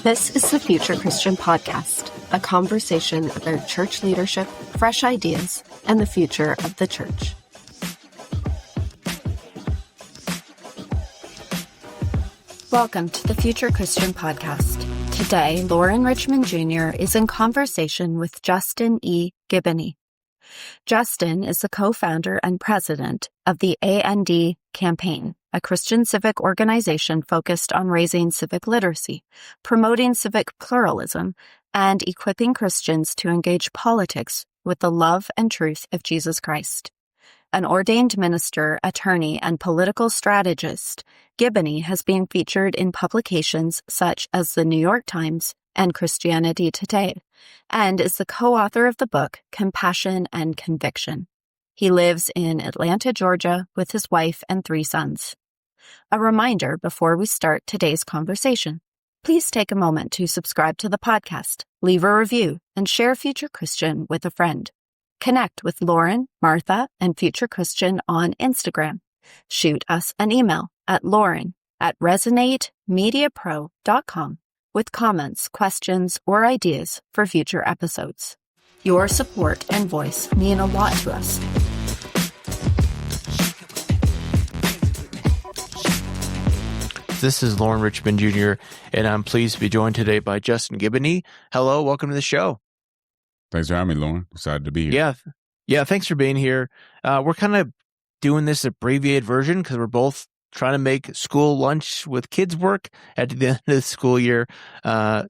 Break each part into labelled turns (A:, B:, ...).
A: This is the Future Christian Podcast, a conversation about church leadership, fresh ideas, and the future of the church. Welcome to the Future Christian Podcast. Today, Loren Richmond Jr. is in conversation with Justin E. Giboney. Justin is the co-founder and president of the A&D Campaign, a Christian civic organization focused on raising civic literacy, promoting civic pluralism, and equipping Christians to engage politics with the love and truth of Jesus Christ. An ordained minister, attorney, and political strategist, Giboney has been featured in publications such as the New York Times and Christianity Today, and is the co-author of the book Compassion and Conviction. He lives in Atlanta, Georgia, with his wife and 3 sons. A reminder before we start today's conversation. Please take a moment to subscribe to the podcast, leave a review, and share Future Christian with a friend. Connect with Loren, Martha, and Future Christian on Instagram. Shoot us an email at loren@resonatemediapro.com with comments, questions, or ideas for future episodes. Your support and voice mean a lot to us.
B: This is Loren Richmond Jr., and I'm pleased to be joined today by Justin Giboney. Hello, welcome to the show.
C: Thanks for having me, Loren. Excited to be here.
B: Yeah, thanks for being here. We're kind of doing this abbreviated version because we're both trying to make school lunch with kids work at the end of the school year.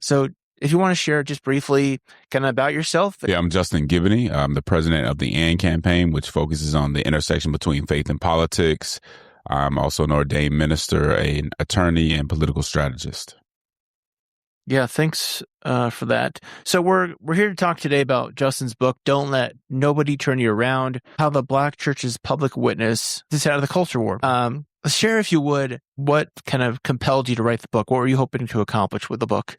B: So if you want to share just briefly kind of about yourself.
C: Yeah, I'm Justin Giboney. I'm the president of the AND Campaign, which focuses on the intersection between faith and politics. I'm also an ordained minister, an attorney, and political strategist.
B: Yeah, thanks for that. So we're here to talk today about Justin's book, Don't Let Nobody Turn You Around, How the Black Church's Public Witness is Out of the Culture War. Share, if you would, what kind of compelled you to write the book? What were you hoping to accomplish with the book?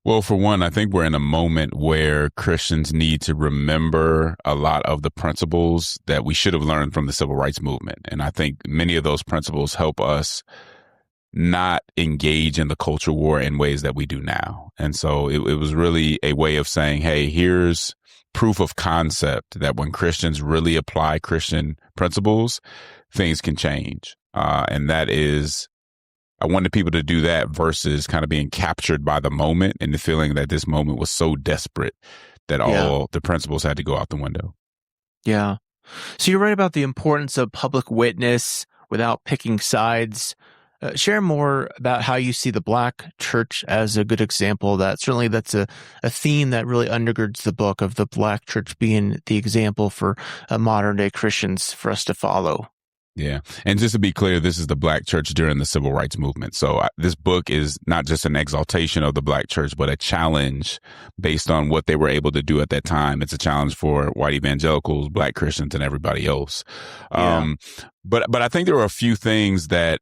C: Well, for one, I think we're in a moment where Christians need to remember a lot of the principles that we should have learned from the civil rights movement. And I think many of those principles help us not engage in the culture war in ways that we do now. And so it was really a way of saying, hey, here's proof of concept that when Christians really apply Christian principles, things can change. And that is, I wanted people to do that versus kind of being captured by the moment and the feeling that this moment was so desperate that all the principles had to go out the window.
B: Yeah. So you're right about the importance of public witness without picking sides. Share more about how you see the Black church as a good example of that. Certainly that's a theme that really undergirds the book, of the Black church being the example for modern day Christians for us to follow.
C: Yeah. And just to be clear, this is the Black church during the civil rights movement. So this book is not just an exaltation of the Black church, but a challenge based on what they were able to do at that time. It's a challenge for white evangelicals, Black Christians, and everybody else.
B: Yeah.
C: But I think there are a few things that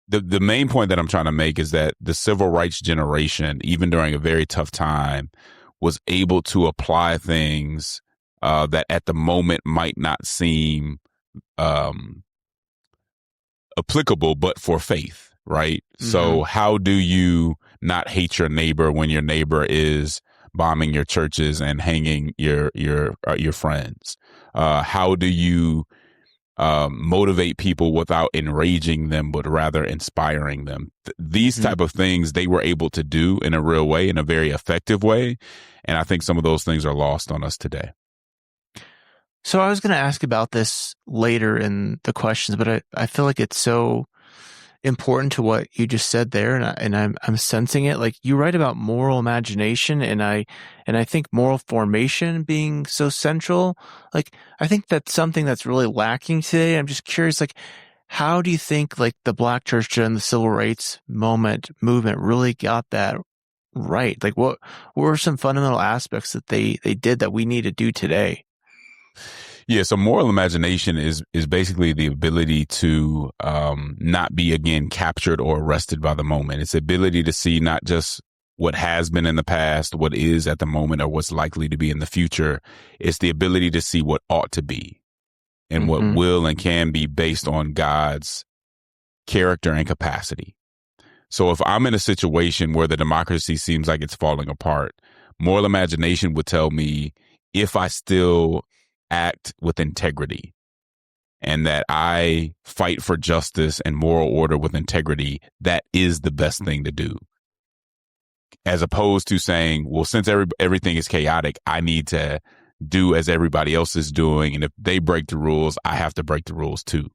C: the main point that I'm trying to make is that the civil rights generation, even during a very tough time, was able to apply things that at the moment might not seem applicable, but for faith, right? Mm-hmm. So how do you not hate your neighbor when your neighbor is bombing your churches and hanging your friends? How do you motivate people without enraging them, but rather inspiring them? These type of things they were able to do in a real way, in a very effective way. And I think some of those things are lost on us today.
B: So I was going to ask about this later in the questions, but I feel like it's so important to what you just said there, and I'm sensing it. Like, you write about moral imagination, and I think moral formation being so central. Like, I think that's something that's really lacking today. I'm just curious, like, how do you think like the Black church during the civil rights movement really got that right? Like, what were some fundamental aspects that they did that we need to do today?
C: Yeah, so moral imagination is basically the ability to not be, again, captured or arrested by the moment. It's the ability to see not just what has been in the past, what is at the moment, or what's likely to be in the future. It's the ability to see what ought to be and what will and can be based on God's character and capacity. So if I'm in a situation where the democracy seems like it's falling apart, moral imagination would tell me if I still act with integrity and that I fight for justice and moral order with integrity, that is the best thing to do. As opposed to saying, well, since everything is chaotic, I need to do as everybody else is doing. And if they break the rules, I have to break the rules too.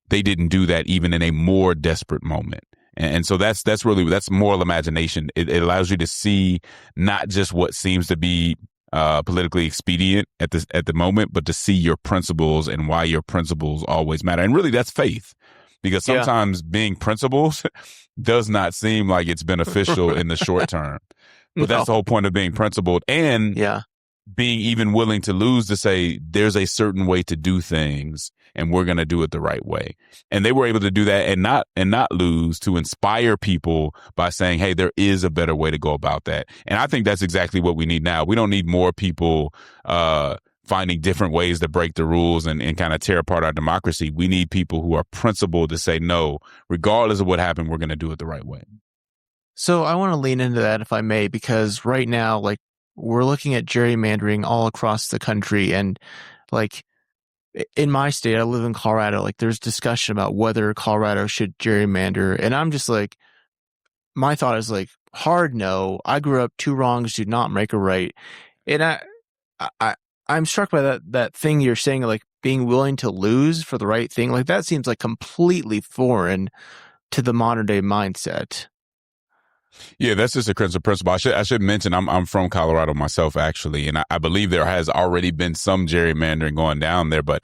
C: They didn't do that even in a more desperate moment. And so that's moral imagination. It allows you to see not just what seems to be politically expedient at the moment, but to see your principles and why your principles always matter. And really, that's faith, because sometimes being principled does not seem like it's beneficial in the short term. But that's the whole point of being principled, and being even willing to lose, to say there's a certain way to do things and we're going to do it the right way. And they were able to do that and not lose, to inspire people by saying, hey, there is a better way to go about that. And I think that's exactly what we need now. We don't need more people finding different ways to break the rules and kind of tear apart our democracy. We need people who are principled to say, no, regardless of what happened, we're going to do it the right way.
B: So I want to lean into that, if I may, because right now, like, we're looking at gerrymandering all across the country. And like in my state, I live in Colorado, like there's discussion about whether Colorado should gerrymander. And I'm just like, my thought is like, hard no. I grew up, two wrongs do not make a right. And I'm struck by that thing you're saying, like being willing to lose for the right thing. Like that seems like completely foreign to the modern day mindset.
C: Yeah, that's just a principle. I should mention I'm from Colorado myself, actually, and I believe there has already been some gerrymandering going down there, but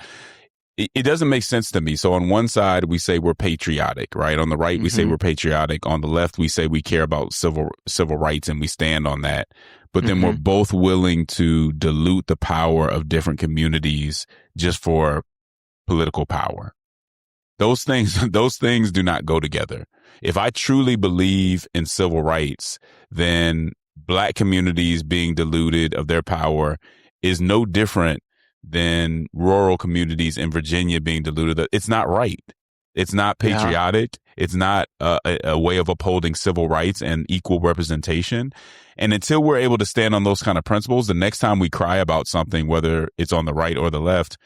C: it doesn't make sense to me. So on one side, we say we're patriotic, right? On the right, we say we're patriotic. On the left, we say we care about civil rights and we stand on that. But then we're both willing to dilute the power of different communities just for political power. Those things do not go together. If I truly believe in civil rights, then Black communities being diluted of their power is no different than rural communities in Virginia being diluted. It's not right. It's not patriotic. It's not a way of upholding civil rights and equal representation. And until we're able to stand on those kind of principles, the next time we cry about something, whether it's on the right or the left,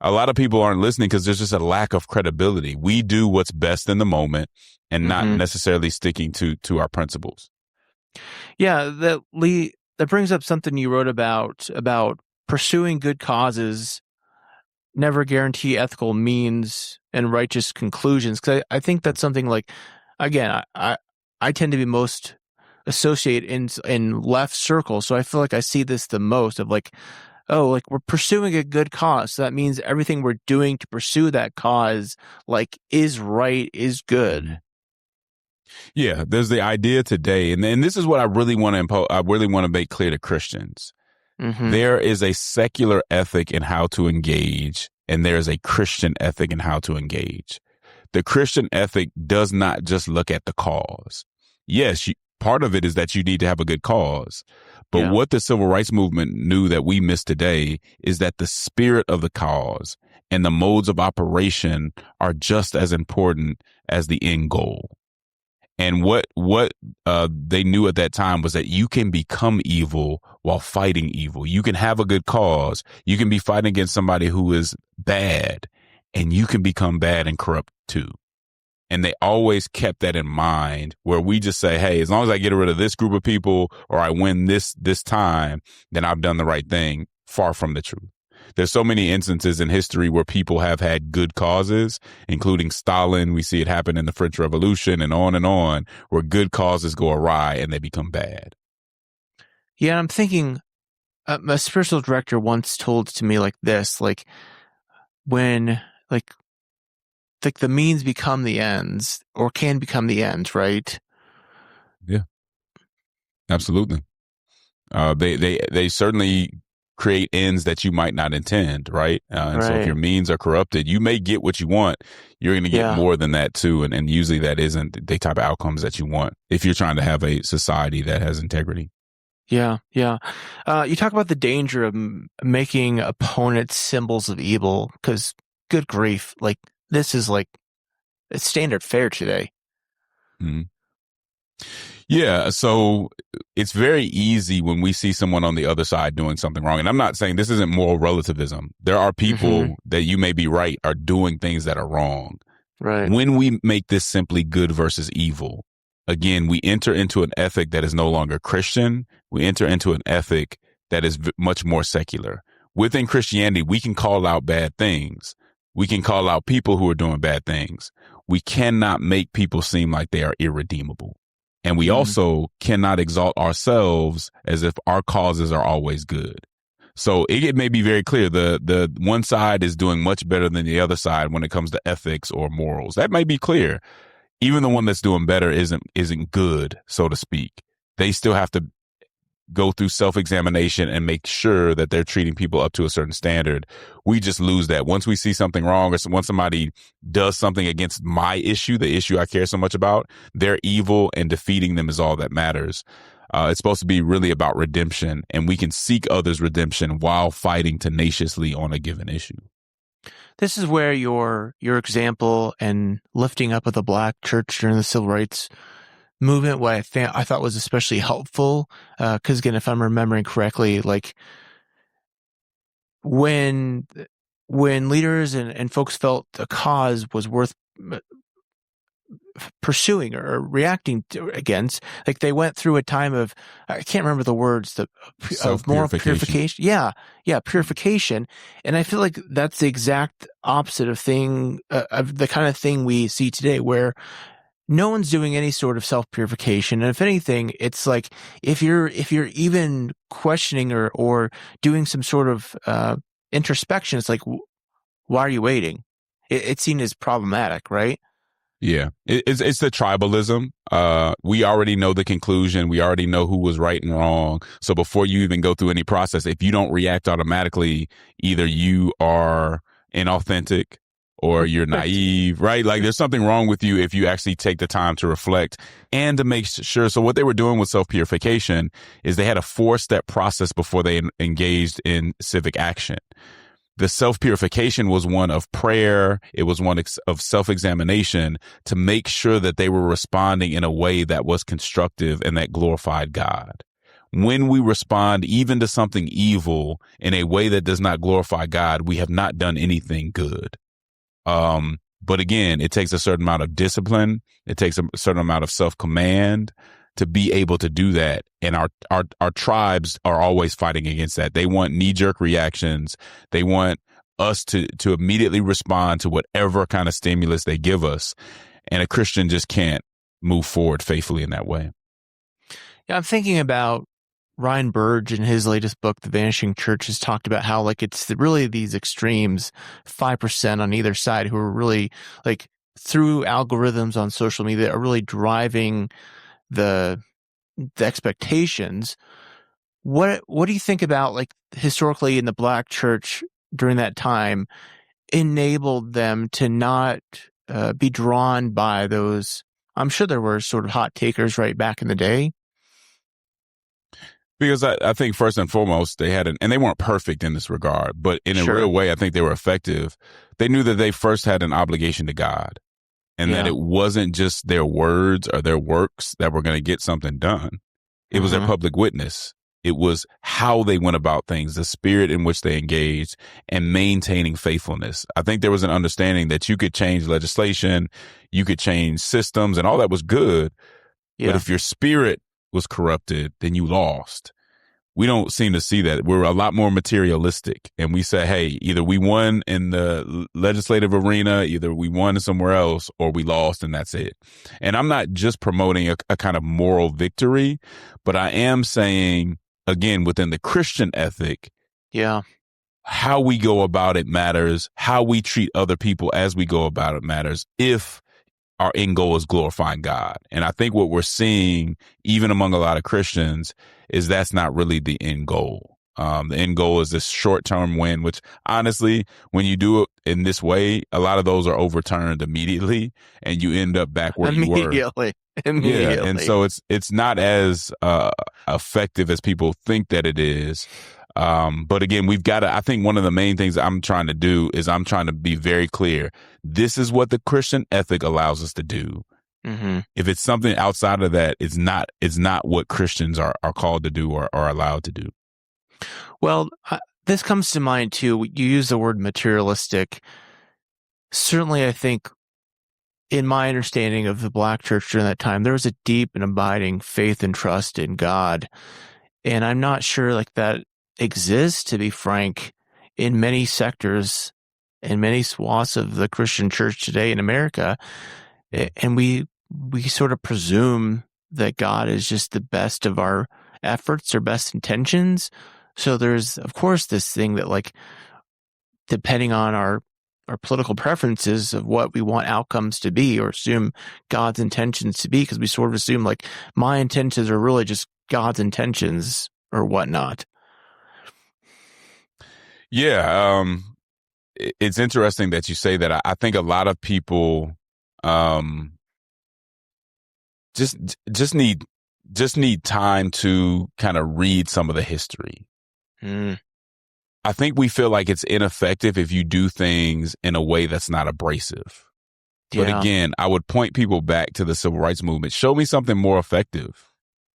C: a lot of people aren't listening because there's just a lack of credibility. We do what's best in the moment and not necessarily sticking to our principles.
B: Yeah, that brings up something you wrote about pursuing good causes never guarantee ethical means and righteous conclusions. Because I think that's something like, again, I tend to be most associated in left circles, so I feel like I see this the most of like, oh, like we're pursuing a good cause. So that means everything we're doing to pursue that cause, like, is right, is good.
C: Yeah, there's the idea today, and this is what I really want to make clear to Christians. There is a secular ethic in how to engage, and there is a Christian ethic in how to engage. The Christian ethic does not just look at the cause. Yes, part of it is that you need to have a good cause. But what the civil rights movement knew that we miss today is that the spirit of the cause and the modes of operation are just as important as the end goal. And what they knew at that time was that you can become evil while fighting evil. You can have a good cause. You can be fighting against somebody who is bad, and you can become bad and corrupt too. And they always kept that in mind, where we just say, hey, as long as I get rid of this group of people or I win this time, then I've done the right thing. Far from the truth. There's so many instances in history where people have had good causes, including Stalin. We see it happen in the French Revolution and on, where good causes go awry and they become bad.
B: Yeah, I'm thinking, a spiritual director once told to me like this, like when like the means become the ends, or can become the ends, right?
C: Yeah, absolutely. They certainly create ends that you might not intend, right? And so if your means are corrupted, you may get what you want. You're going to get more than that too. And usually that isn't the type of outcomes that you want if you're trying to have a society that has integrity.
B: Yeah. You talk about the danger of making opponents symbols of evil, because good grief, like this is like it's standard fare today.
C: Yeah. So it's very easy when we see someone on the other side doing something wrong. And I'm not saying this isn't moral relativism. There are people that you may be right are doing things that are wrong.
B: Right.
C: When we make this simply good versus evil, again, we enter into an ethic that is no longer Christian. We enter into an ethic that is much more secular. Within Christianity, we can call out bad things. We can call out people who are doing bad things. We cannot make people seem like they are irredeemable. And we also cannot exalt ourselves as if our causes are always good. So it may be very clear the one side is doing much better than the other side when it comes to ethics or morals. That may be clear. Even the one that's doing better isn't good, so to speak. They still have to go through self-examination and make sure that they're treating people up to a certain standard. We just lose that. Once we see something wrong, or once somebody does something against my issue, the issue I care so much about, they're evil, and defeating them is all that matters. It's supposed to be really about redemption, and we can seek others' redemption while fighting tenaciously on a given issue.
B: This is where your example and lifting up of the Black church during the civil rights movement, what I thought was especially helpful, because again, if I'm remembering correctly, like when leaders and folks felt a cause was worth pursuing or reacting against, like they went through a time of, I can't remember the words, of moral purification. Yeah, purification. And I feel like that's the exact opposite of the kind of thing we see today, where no one's doing any sort of self-purification. And if anything, it's like, if you're even questioning or doing some sort of introspection, it's like, why are you waiting? It's seen as problematic, right?
C: Yeah, it's the tribalism. We already know the conclusion. We already know who was right and wrong. So before you even go through any process, if you don't react automatically, either you are inauthentic or you're naive, right? Like there's something wrong with you if you actually take the time to reflect and to make sure. So what they were doing with self-purification is they had a 4-step process before they engaged in civic action. The self-purification was one of prayer. It was one of self-examination to make sure that they were responding in a way that was constructive and that glorified God. When we respond even to something evil in a way that does not glorify God, we have not done anything good. But again, it takes a certain amount of discipline. It takes a certain amount of self-command to be able to do that. And our tribes are always fighting against that. They want knee-jerk reactions. They want us to immediately respond to whatever kind of stimulus they give us. And a Christian just can't move forward faithfully in that way.
B: Yeah, I'm thinking about Ryan Burge in his latest book, The Vanishing Church, has talked about how like it's really these extremes, 5% on either side, who are really like through algorithms on social media are really driving the expectations. What do you think about like historically in the Black church during that time enabled them to not be drawn by those? I'm sure there were sort of hot takers right back in the day.
C: Because I think first and foremost, they had and they weren't perfect in this regard, but in a real way, I think they were effective. They knew that they first had an obligation to God, and that it wasn't just their words or their works that were going to get something done. It was their public witness. It was how they went about things, the spirit in which they engaged, and maintaining faithfulness. I think there was an understanding that you could change legislation, you could change systems, and all that was good. But if your spirit was corrupted, then you lost. We don't seem to see that. We're a lot more materialistic, and we say, hey, either we won in the legislative arena, either we won somewhere else, or we lost, and that's it. And I'm not just promoting a kind of moral victory, but I am saying, again, within the Christian ethic, how we go about it matters. How we treat other people as we go about it matters, if our end goal is glorifying God. And I think what we're seeing, even among a lot of Christians, is that's not really the end goal. The end goal is this short-term win, which honestly, when you do it in this way, a lot of those are overturned immediately, and you end up back where you were. Immediately. Yeah, and so it's not as effective as people think that it is. But again, we've got to, I think one of the main things I'm trying to do is I'm trying to be very clear. This is what the Christian ethic allows us to do.
B: Mm-hmm.
C: If it's something outside of that, it's not what Christians are called to do or are allowed to do.
B: Well, this comes to mind too. You use the word materialistic. Certainly, I think in my understanding of the Black church during that time, there was a deep and abiding faith and trust in God. And I'm not sure like that exists, to be frank, in many sectors and many swaths of the Christian church today in America. And we sort of presume that God is just the best of our efforts or best intentions. So there's, of course, this thing that like, depending on our political preferences of what we want outcomes to be or assume God's intentions to be, because we sort of assume like my intentions are really just God's intentions or whatnot.
C: Yeah. It's interesting that you say that. I think a lot of people just need time to kind of read some of the history. I think we feel like it's ineffective if you do things in a way that's not abrasive.
B: Yeah.
C: But again, I would point people back to the civil rights movement. Show me something more effective.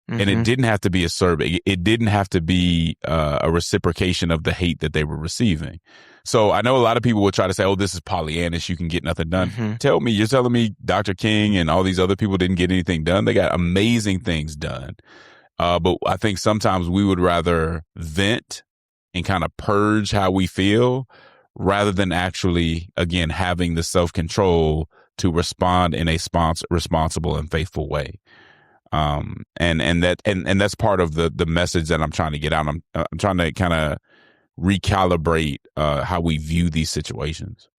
C: And it didn't have to be a survey. It didn't have to be a reciprocation of the hate that they were receiving. So I know a lot of people will try to say, oh, this is Pollyannish. You can get nothing done. Tell me, you're telling me Dr. King and all these other people didn't get anything done? They got amazing things done. But I think sometimes we would rather vent and kind of purge how we feel rather than actually, again, having the self-control to respond in a responsible and faithful way. And that's part of the message that I'm trying to get out. I'm trying to kind of recalibrate how we view these situations.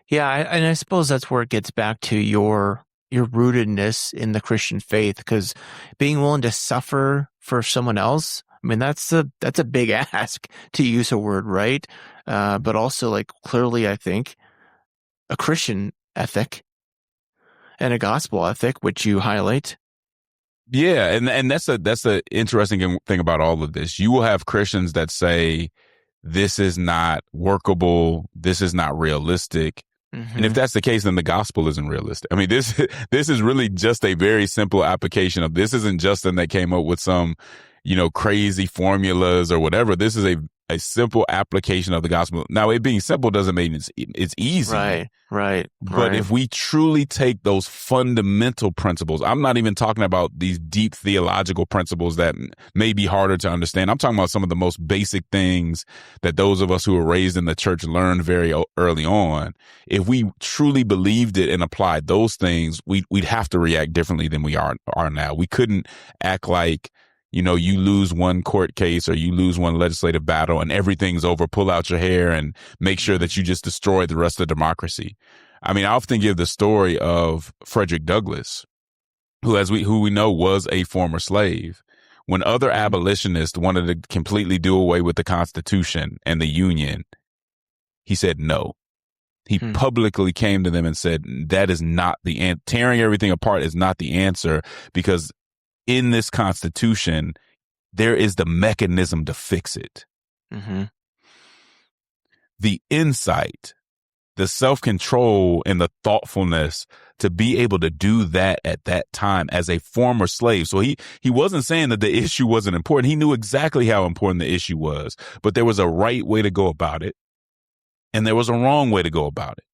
B: Yeah, and I suppose that's where it gets back to your rootedness in the Christian faith, because being willing to suffer for someone else, I mean, that's a big ask, to use a word, right? But also, like, clearly, I think a Christian ethic and a gospel ethic, which you highlight.
C: Yeah, and that's the interesting thing about all of this. You will have Christians that say this is not workable, this is not realistic. And if that's the case, then the gospel isn't realistic. I mean, this is really just a very simple application of, this isn't Justin that came up with some, crazy formulas or whatever. This is a simple application of the gospel. Now, it being simple doesn't mean it's easy.
B: Right.
C: But if we truly take those fundamental principles, I'm not even talking about these deep theological principles that may be harder to understand. I'm talking about some of the most basic things that those of us who were raised in the church learned very early on. If we truly believed it and applied those things, we'd have to react differently than we are now. We couldn't act like, you lose one court case or you lose one legislative battle and everything's over, pull out your hair and make sure that you just destroy the rest of democracy. I mean, I often give the story of Frederick Douglass, who we know was a former slave. When other abolitionists wanted to completely do away with the Constitution and the Union, he said no. He publicly came to them and said, that is not the answer. Tearing everything apart is not the answer, because in this Constitution, there is the mechanism to fix it. The insight, the self-control, and the thoughtfulness to be able to do that at that time as a former slave. So he wasn't saying that the issue wasn't important. He knew exactly how important the issue was, but there was a right way to go about it, and there was a wrong way to go about it.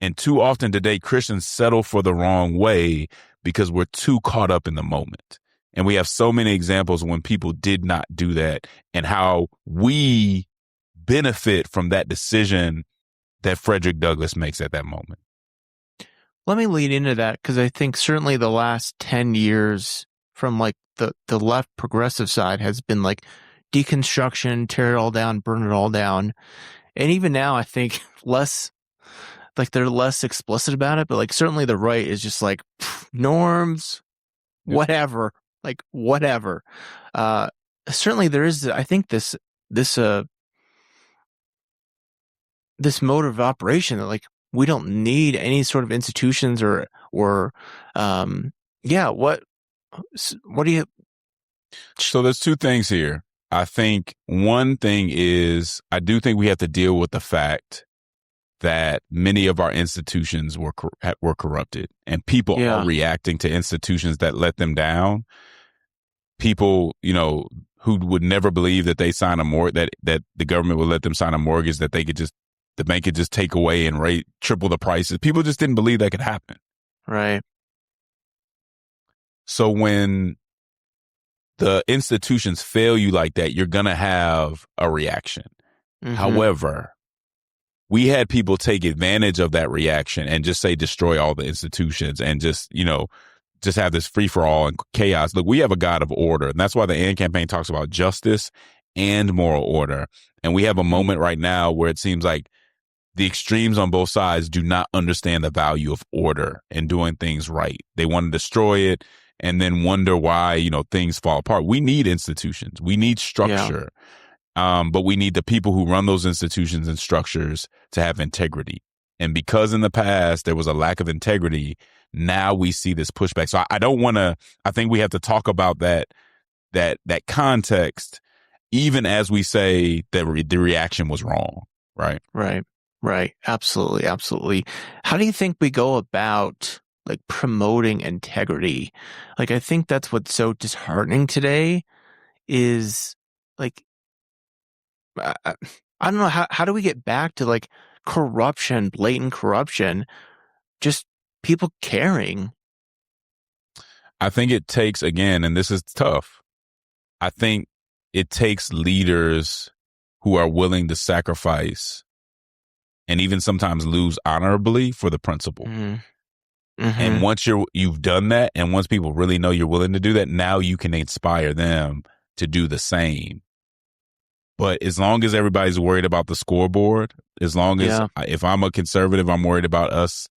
C: And too often today, Christians settle for the wrong way because we're too caught up in the moment. And we have so many examples when people did not do that and how we benefit from that decision that Frederick Douglass makes at that moment.
B: Let me lead into that, because I think certainly the last 10 years from like the left progressive side has been like deconstruction, tear it all down, burn it all down. And even now, I think they're less explicit about it, but like certainly the right is just like norms, whatever, like whatever. Certainly there is, I think this mode of operation that like we don't need any sort of institutions or what do you?
C: So there's two things here. I think one thing is, I do think we have to deal with the fact that many of our institutions were corrupted, and people are reacting to institutions that let them down. People, who would never believe that they sign a mortgage, that the government would let them sign a mortgage that the bank could just take away and triple the prices. People just didn't believe that could happen.
B: Right.
C: So when the institutions fail you like that, you're going to have a reaction. Mm-hmm. However, we had people take advantage of that reaction and just say, destroy all the institutions and just have this free for all and chaos. Look, we have a God of order. And that's why the AND campaign talks about justice and moral order. And we have a moment right now where it seems like the extremes on both sides do not understand the value of order and doing things right. They want to destroy it and then wonder why, things fall apart. We need institutions. We need structure. Yeah. But we need the people who run those institutions and structures to have integrity. And because in the past there was a lack of integrity, now we see this pushback. So I think we have to talk about that context, even as we say that the reaction was wrong. Right.
B: Right. Absolutely. How do you think we go about promoting integrity? I think that's what's so disheartening today is I don't know, how do we get back to corruption, blatant corruption, just people caring?
C: I think it takes, again, and this is tough, I think it takes leaders who are willing to sacrifice and even sometimes lose honorably for the principle. Mm-hmm. Mm-hmm. And once you've done that, and once people really know you're willing to do that, now you can inspire them to do the same. But as long as everybody's worried about the scoreboard, as long as if I'm a conservative, I'm worried about us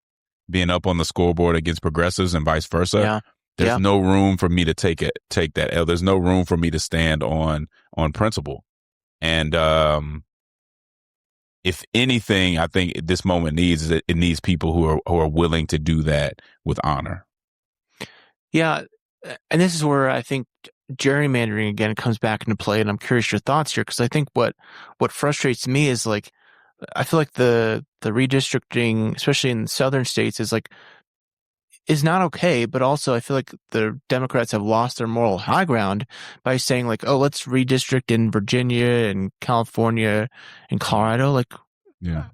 C: being up on the scoreboard against progressives and vice versa. Yeah. There's no room for me to take that L. There's no room for me to stand on principle. And if anything, I think this moment needs people who are willing to do that with honor.
B: Yeah, and this is where I think gerrymandering again comes back into play, and I'm curious your thoughts here, because I think what frustrates me is I feel like the redistricting, especially in southern states, is not okay, but also I feel like the Democrats have lost their moral high ground by saying let's redistrict in Virginia and California and Colorado.
C: Yeah.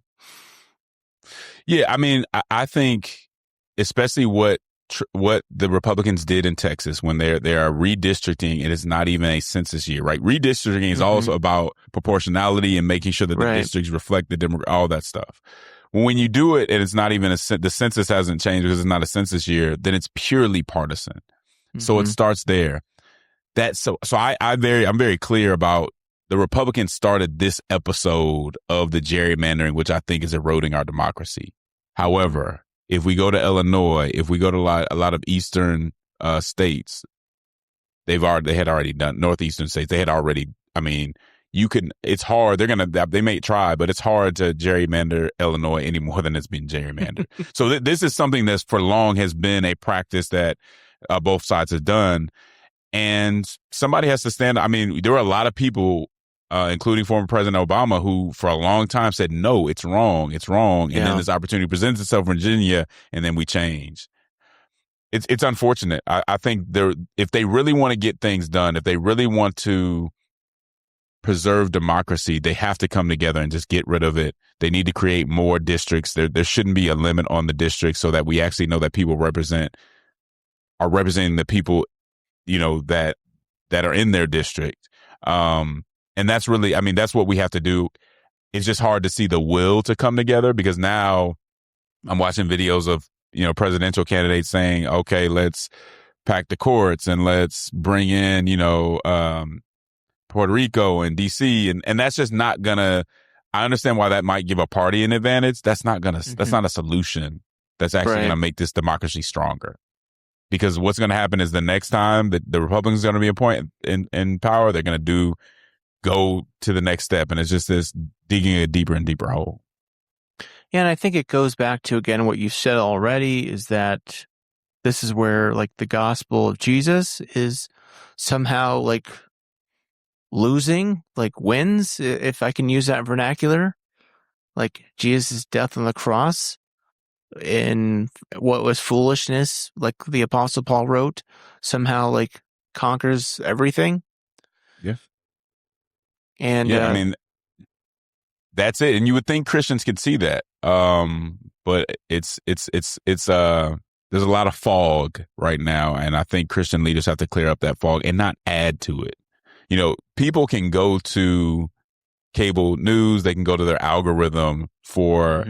C: I mean, I think especially what the Republicans did in Texas when they are redistricting, it is not even a census year, right? Redistricting is also about proportionality and making sure that the districts reflect all that stuff. When you do it and it's not even the census hasn't changed because it's not a census year, then it's purely partisan. Mm-hmm. So it starts there. I'm very clear about the Republicans started this episode of the gerrymandering, which I think is eroding our democracy. However, if we go to Illinois, if we go to a lot of eastern states, they had already done northeastern states. They had already. I mean, it's hard. They may try, but it's hard to gerrymander Illinois any more than it's been gerrymandered. So this is something that's for long has been a practice that both sides have done. And somebody has to stand. I mean, there were a lot of people, including former President Obama, who for a long time said, no, it's wrong. It's wrong. And then this opportunity presents itself in Virginia, and then we change. It's unfortunate. I think if they really want to get things done, if they really want to preserve democracy, they have to come together and just get rid of it. They need to create more districts. There shouldn't be a limit on the districts so that we actually know that people are representing the people, that are in their district. And that's really, I mean, that's what we have to do. It's just hard to see the will to come together, because now I'm watching videos of, presidential candidates saying, okay, let's pack the courts and let's bring in, Puerto Rico and DC. And that's just not gonna, I understand why that might give a party an advantage. That's not a solution that's actually going to make this democracy stronger. Because what's going to happen is the next time that the Republicans are going to be appointed in power, they're going to go to the next step. And it's just this digging a deeper and deeper hole.
B: Yeah. And I think it goes back to, again, what you said already, is that this is where the gospel of Jesus is somehow losing, wins, if I can use that vernacular. like Jesus' death on the cross in what was foolishness, like the Apostle Paul wrote, somehow like conquers everything.
C: Yeah.
B: And
C: I mean, that's it. And you would think Christians could see that. But it's there's a lot of fog right now. And I think Christian leaders have to clear up that fog and not add to it. You know, people can go to cable news. They can go to their algorithm for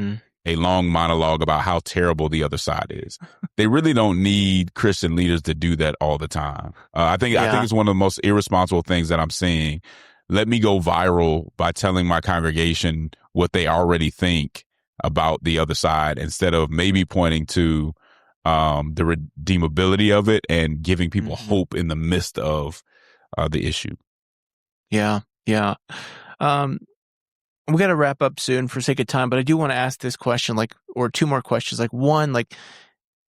C: a long monologue about how terrible the other side is. They really don't need Christian leaders to do that all the time. I think it's one of the most irresponsible things that I'm seeing. Let me go viral by telling my congregation what they already think about the other side instead of maybe pointing to the redeemability of it and giving people hope in the midst of the issue.
B: Yeah. We got to wrap up soon for sake of time, but I do want to ask this question, or two more questions. One,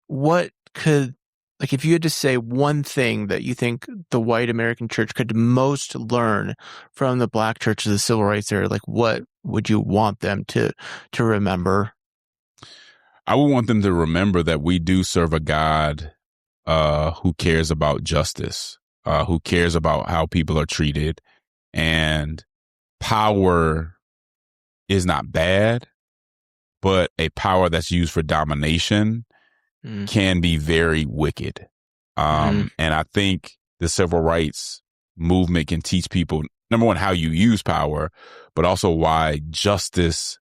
B: what could, if you had to say one thing that you think the white American church could most learn from the black church of the civil rights era, what would you want them to remember?
C: I would want them to remember that we do serve a God who cares about justice, who cares about how people are treated, and power is not bad, but a power that's used for domination can be very wicked. And I think the civil rights movement can teach people, number one, how you use power, but also why justice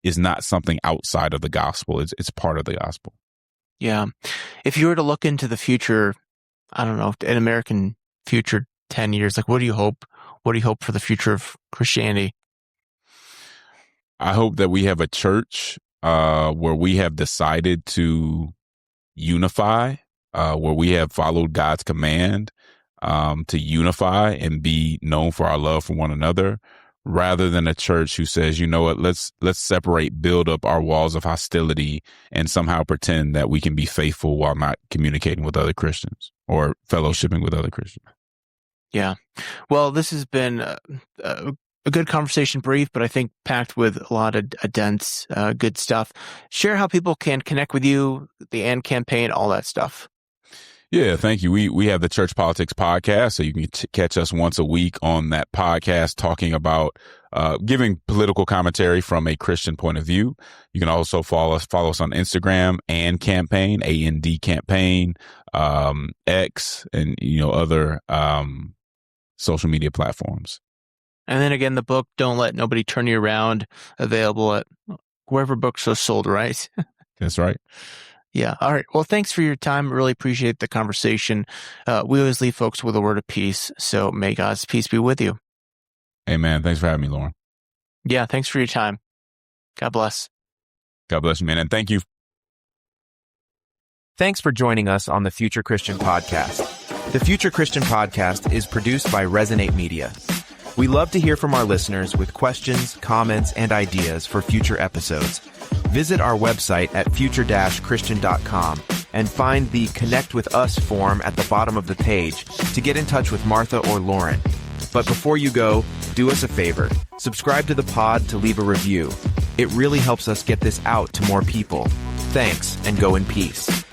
C: is not something outside of the gospel. It's part of the gospel.
B: Yeah. If you were to look into the future, I don't know, an American future 10 years, what do you hope? What do you hope for the future of Christianity?
C: I hope that we have a church where we have decided to unify, where we have followed God's command to unify and be known for our love for one another, rather than a church who says, you know what, let's separate, build up our walls of hostility, and somehow pretend that we can be faithful while not communicating with other Christians or fellowshipping with other Christians.
B: Yeah. Well, this has been a good conversation, brief, but I think packed with a lot of dense, good stuff. Share how people can connect with you, the AND campaign, all that stuff.
C: Yeah, thank you. We have the Church Politics Podcast, so you can catch us once a week on that podcast talking about giving political commentary from a Christian point of view. You can also follow us on Instagram and campaign, AND campaign, X, and other social media platforms.
B: And then again, the book, Don't Let Nobody Turn You Around, available at wherever books are sold, right?
C: That's right.
B: Yeah. All right. Well, thanks for your time. Really appreciate the conversation. We always leave folks with a word of peace. So may God's peace be with you.
C: Amen. Thanks for having me, Loren.
B: Yeah. Thanks for your time. God bless.
C: God bless you, man. And thank you.
D: Thanks for joining us on the Future Christian Podcast. The Future Christian Podcast is produced by Resonate Media. We love to hear from our listeners with questions, comments, and ideas for future episodes. Visit our website at future-christian.com and find the Connect with Us form at the bottom of the page to get in touch with Martha or Loren. But before you go, do us a favor. Subscribe to the pod to leave a review. It really helps us get this out to more people. Thanks, and go in peace.